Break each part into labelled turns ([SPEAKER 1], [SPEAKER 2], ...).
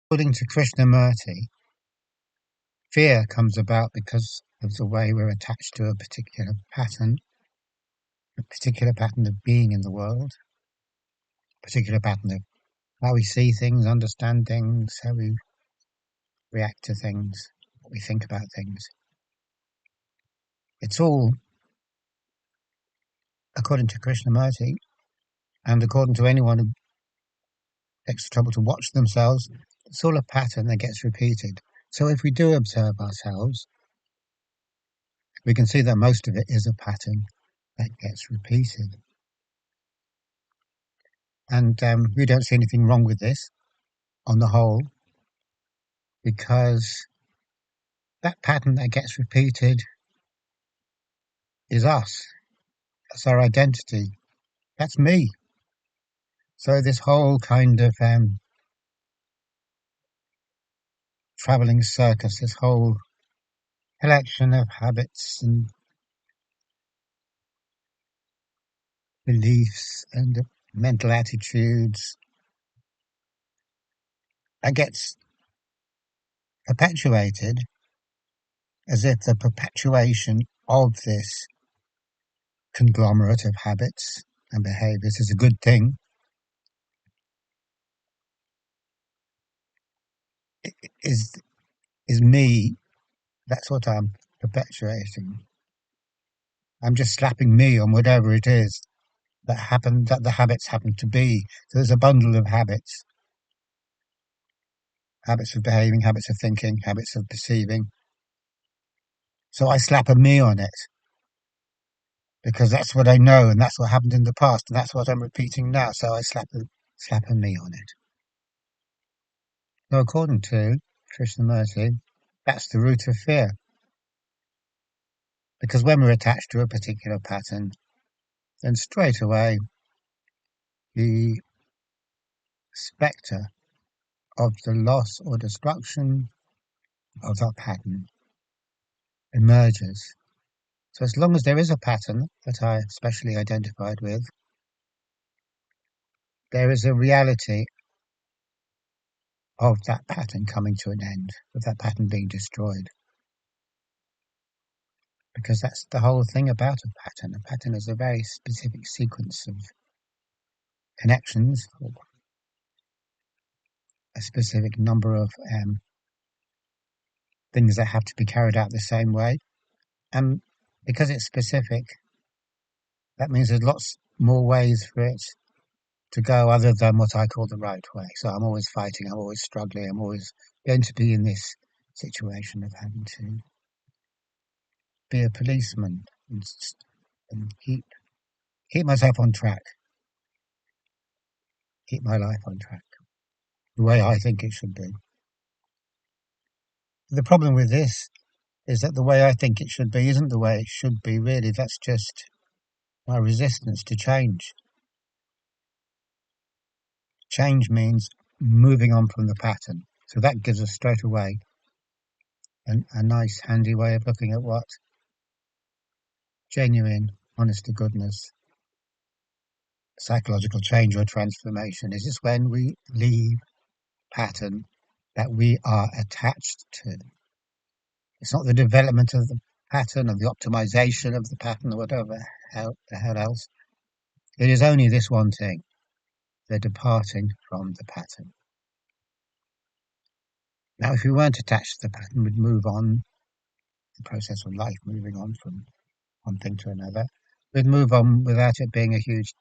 [SPEAKER 1] According to Krishnamurti, fear comes about because of the way we're attached to a particular pattern of being in the world, a particular pattern of how we see things, understand things, how we react to things, what we think about things. It's all, according to Krishnamurti, and according to anyone who takes the trouble to watch themselves, it's all a pattern that gets repeated. So if we do observe ourselves, we can see that most of it is a pattern that gets repeated. And we don't see anything wrong with this on the whole, because that pattern that gets repeated is us. That's our identity. That's me. So this whole kind of traveling circus, this whole collection of habits and beliefs and mental attitudes that gets perpetuated as if the perpetuation of this conglomerate of habits and behaviors is a good thing is is me. That's what I'm perpetuating. I'm just slapping me on whatever it is that the habits happen to be. So there's a bundle of habits, habits of behaving, habits of thinking, habits of perceiving. So I slap a me on it because that's what I know and that's what happened in the past and that's what I'm repeating now. So I slap a me on it. So according to Krishnamurti, that's the root of fear. Because when we're attached to a particular pattern, then straight away the spectre of the loss or destruction of that pattern emerges. So as long as there is a pattern that I specially identified with, there is a reality of that pattern coming to an end, of that pattern being destroyed. Because that's the whole thing about a pattern. A pattern is a very specific sequence of connections, or a specific number of things that have to be carried out the same way. And because it's specific, that means there's lots more ways for it to go other than what I call the right way. So I'm always fighting, I'm always struggling, I'm always going to be in this situation of having to be a policeman and keep myself on track, keep my life on track, the way I think it should be. The problem with this is that the way I think it should be isn't the way it should be, really. That's just my resistance to change. Change means moving on from the pattern. So that gives us straight away a nice, handy way of looking at what genuine, honest to goodness psychological change or transformation is. Just when we leave pattern that we are attached to. It's not the development of the pattern or the optimization of the pattern or whatever the hell else. It is only this one thing, the departing from the pattern. Now, if we weren't attached to the pattern, we'd move on the process of life, moving on from one thing to another. We'd move on without it being a huge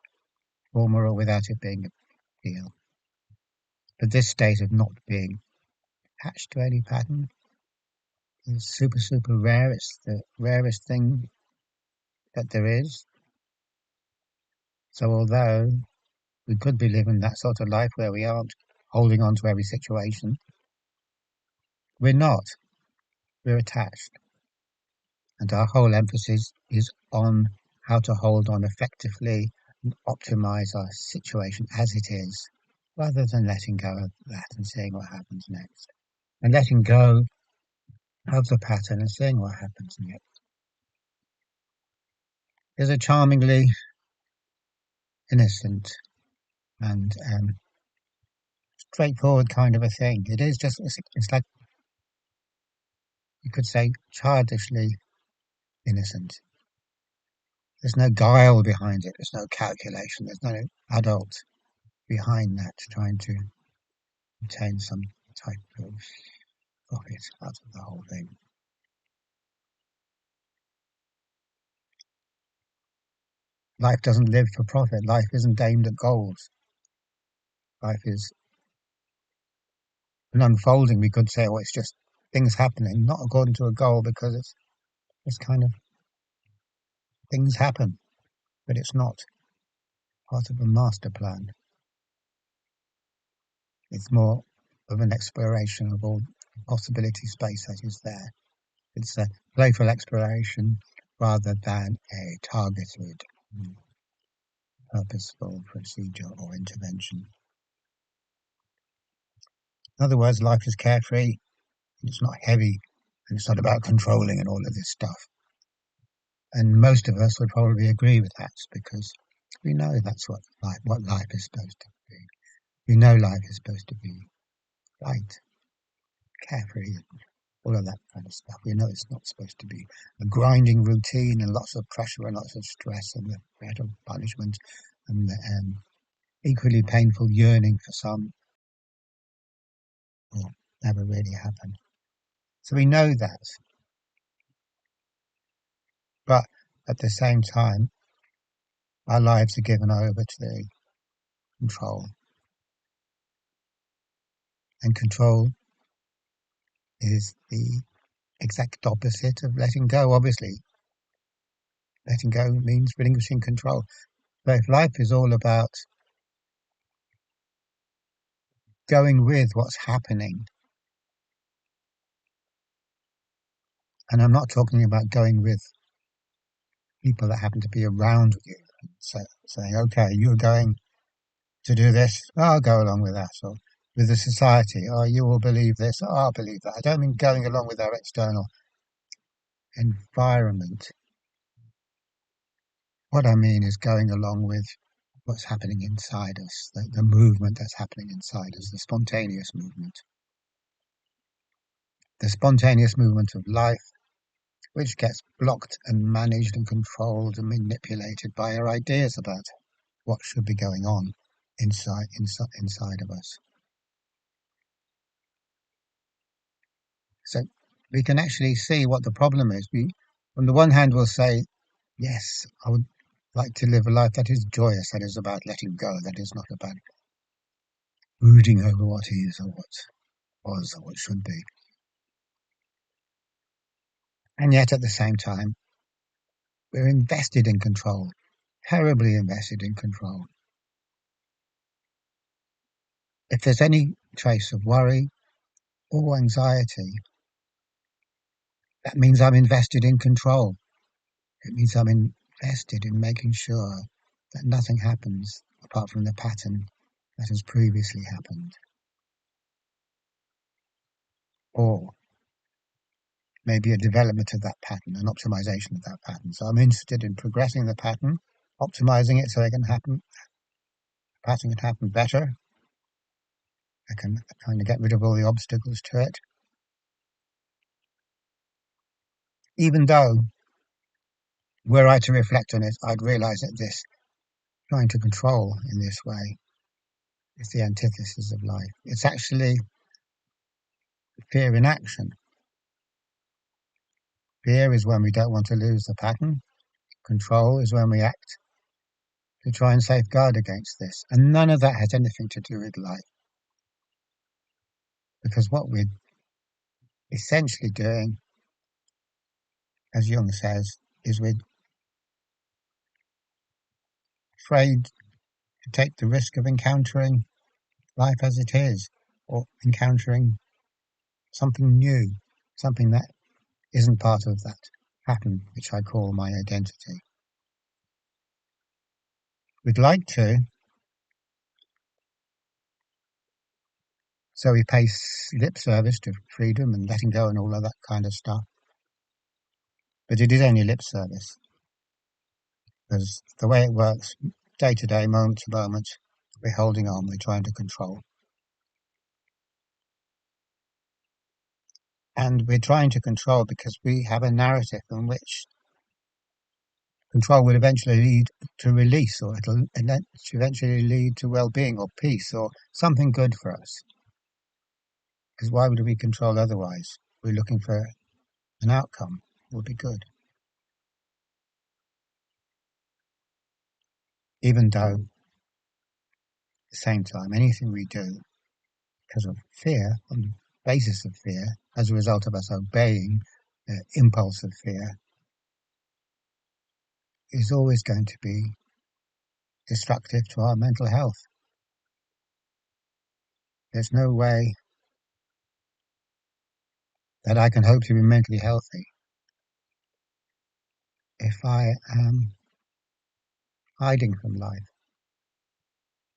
[SPEAKER 1] trauma or without it being a deal. But this state of not being attached to any pattern is super, super rare. It's the rarest thing that there is. So although we could be living that sort of life where we aren't holding on to every situation, we're not. We're attached. And our whole emphasis is on how to hold on effectively and optimize our situation as it is, rather than letting go of that and seeing what happens next. And letting go of the pattern and seeing what happens next. There's a charmingly innocent and straightforward kind of a thing. It is just, it's like, you could say, childishly innocent. There's no guile behind it. There's no calculation. There's no adult behind that trying to obtain some type of profit out of the whole thing. Life doesn't live for profit. Life isn't aimed at goals. Life is an unfolding. We could say, well, it's just things happening, not according to a goal, because it's kind of things happen, but it's not part of a master plan. It's more of an exploration of all the possibility space that is there. It's a playful exploration rather than a targeted, purposeful procedure or intervention. In other words, life is carefree, and it's not heavy, and it's not about controlling and all of this stuff. And most of us would probably agree with that because we know that's what life is supposed to be. We know life is supposed to be light, carefree, and all of that kind of stuff. We know it's not supposed to be a grinding routine and lots of pressure and lots of stress and the threat of punishment and the equally painful yearning for some will never really happen. So we know that, but at the same time, our lives are given over to the control, and control is the exact opposite of letting go. Obviously, letting go means relinquishing control. But if life is all about going with what's happening, and I'm not talking about going with people that happen to be around you, so saying, okay, you're going to do this, I'll go along with that, or with the society, oh, you will believe this, oh, I'll believe that. I don't mean going along with our external environment. What I mean is going along with what's happening inside us, the movement that's happening inside us, the spontaneous movement. The spontaneous movement of life, which gets blocked and managed and controlled and manipulated by our ideas about what should be going on inside of us. So we can actually see what the problem is. We, on the one hand, will say, yes, I would like to live a life that is joyous, that is about letting go, that is not about brooding over what is or what was or what should be. And yet at the same time, we're invested in control, terribly invested in control. If there's any trace of worry or anxiety, that means I'm invested in control. It means I'm invested in making sure that nothing happens apart from the pattern that has previously happened. Or maybe a development of that pattern, an optimization of that pattern. So I'm interested in progressing the pattern, optimizing it so it can happen, the pattern can happen better. I can kind of get rid of all the obstacles to it. Even though, were I to reflect on it, I'd realize that this trying to control in this way is the antithesis of life. It's actually fear in action. Fear is when we don't want to lose the pattern. Control is when we act to try and safeguard against this. And none of that has anything to do with life. Because what we're essentially doing, as Jung says, is we're afraid to take the risk of encountering life as it is, or encountering something new, something that isn't part of that pattern, which I call my identity. We'd like to, so we pay lip service to freedom and letting go and all of that kind of stuff. But it is only lip service, because the way it works, day to day, moment to moment, we're holding on, we're trying to control. And we're trying to control because we have a narrative in which control will eventually lead to release, or it'll eventually lead to well-being or peace or something good for us. Because why would we control otherwise? We're looking for an outcome that would be good. Even though, at the same time, anything we do because of fear, on the basis of fear, as a result of us obeying the impulse of fear, is always going to be destructive to our mental health. There's no way that I can hope to be mentally healthy if I am hiding from life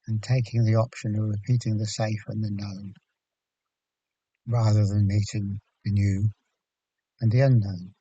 [SPEAKER 1] and taking the option of repeating the safe and the known rather than meeting the new and the unknown.